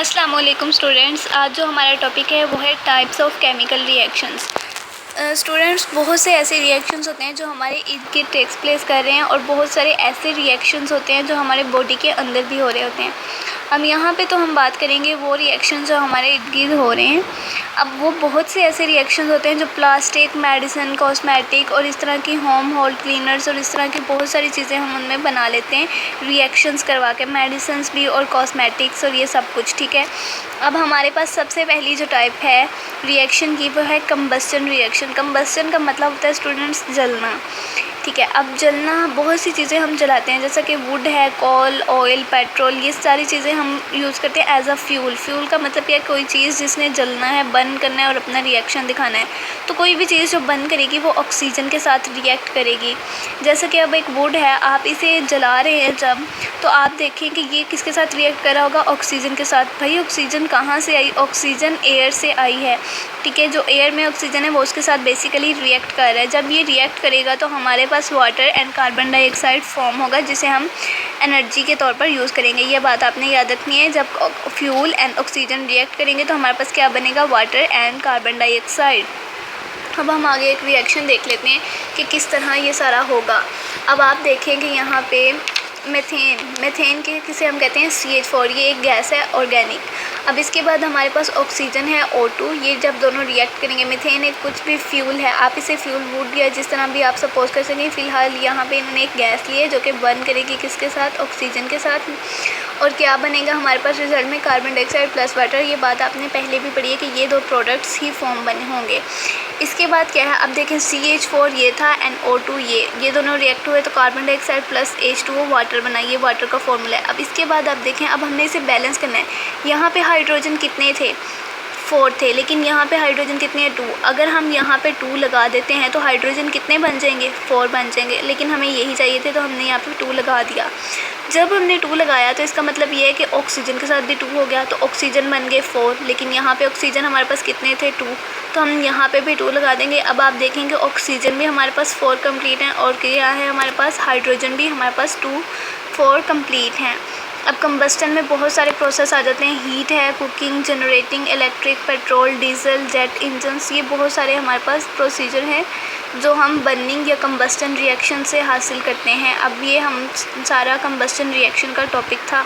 अस्सलाम वालेकुम स्टूडेंट्स। आज जो हमारा टॉपिक है वो है types of chemical reactions. Students, बहुत से ऐसे रिएक्शंस होते हैं जो हमारे इर्द गिर्द टेक्स प्लेस कर रहे हैं और बहुत सारे ऐसे रिएक्शंस होते हैं जो हमारे बॉडी के अंदर भी हो रहे होते हैं। अब यहाँ पे तो हम बात करेंगे वो रिएक्शन जो हमारे इर्द गिर्द हो रहे हैं। अब वो बहुत से ऐसे रिएक्शंस होते हैं जो प्लास्टिक, मेडिसिन, कॉस्मेटिक और इस तरह की होम हॉल क्लीनर्स और इस तरह की बहुत सारी चीज़ें हम उनमें बना लेते हैं रिएक्शंस करवा के, मेडिसिन्स भी और कॉस्मेटिक्स और ये सब कुछ। ठीक है, अब हमारे पास सबसे पहली जो टाइप है रिएक्शन की वो है कंबस्टन रिएक्शन। कंबस्टन का मतलब होता है स्टूडेंट्स जलना। ठीक है, अब जलना बहुत सी चीज़ें हम जलाते हैं, जैसा कि वुड है, कोल, ऑयल, पेट्रोल, ये सारी चीज़ें हम यूज़ करते हैं एज अ फ्यूल। फ्यूल का मतलब क्या है, कोई चीज़ जिसने जलना है, बर्न करना है और अपना रिएक्शन दिखाना है। तो कोई भी चीज़ जो बर्न करेगी वो ऑक्सीजन के साथ रिएक्ट करेगी। जैसे कि अब एक वुड है, आप इसे जला रहे हैं जब, तो आप देखें कि ये किसके साथ रिएक्ट कर रहा होगा, ऑक्सीजन के साथ। भाई ऑक्सीजन कहाँ से आई? ऑक्सीजन एयर से आई है। ठीक है, जो एयर में ऑक्सीजन है वो उसके साथ बेसिकली रिएक्ट कर रहा है। जब ये रिएक्ट करेगा तो हमारे पास water and carbon dioxide form होगा, जिसे हम एनर्जी के तौर पर यूज़ करेंगे। ये बात आपने याद रखनी है, जब फ्यूल एंड ऑक्सीजन रिएक्ट करेंगे तो हमारे पास क्या बनेगा, वाटर एंड कार्बन डाइऑक्साइड। अब हम आगे एक रिएक्शन देख लेते हैं कि किस तरह ये सारा होगा। अब आप देखेंगे यहाँ पे मेथेन के किसे हम कहते हैं CH4, ये एक गैस है ऑर्गेनिक। अब इसके बाद हमारे पास ऑक्सीजन है O2। ये जब दोनों रिएक्ट करेंगे, मेथेन एक कुछ भी फ्यूल है, आप इसे फ्यूल वुड या जिस तरह भी आप सपोज कर सकें। फ़िलहाल यहाँ पे इन्होंने एक गैस ली है जो कि बर्न करेगी किसके साथ, ऑक्सीजन के साथ। और क्या बनेगा हमारे पास रिजल्ट में, कार्बन डाइऑक्साइड प्लस वाटर। ये बात आपने पहले भी पढ़ी है कि ये दो प्रोडक्ट्स ही फॉर्म बने होंगे। इसके बाद क्या है, अब देखें CH4 ये था एंड O2 ये दोनों रिएक्ट हुए तो carbon dioxide plus H2O water बना, ये वाटर का फॉर्मूला है। अब इसके बाद आप देखें, अब हमने इसे बैलेंस करना है। यहाँ पे हाइड्रोजन कितने थे, 4 थे, लेकिन यहाँ पे हाइड्रोजन कितने हैं, 2। अगर हम यहाँ पे 2 लगा देते हैं तो हाइड्रोजन कितने बन जाएंगे, 4 बन जाएंगे, लेकिन हमें यही चाहिए थे तो हमने यहाँ पे 2 लगा दिया। जब हमने 2 लगाया तो इसका मतलब ये है कि ऑक्सीजन के साथ भी 2 हो गया, तो ऑक्सीजन बन गए 4, लेकिन यहाँ पे ऑक्सीजन हमारे पास कितने थे, 2, तो हम यहाँ पे भी 2 लगा देंगे। अब आप देखेंगे ऑक्सीजन भी हमारे पास 4 कंप्लीट हैं और क्या है हमारे पास, हाइड्रोजन भी हमारे पास 4 कंप्लीट हैं। अब कंबस्टन में बहुत सारे प्रोसेस आ जाते हैं, हीट है, cooking, generating, electric, petrol, diesel, jet engines, ये बहुत सारे हमारे पास प्रोसीजर हैं जो हम बर्निंग या कंबस्टन रिएक्शन से हासिल करते हैं। अब ये हम सारा कंबस्टन रिएक्शन का टॉपिक था।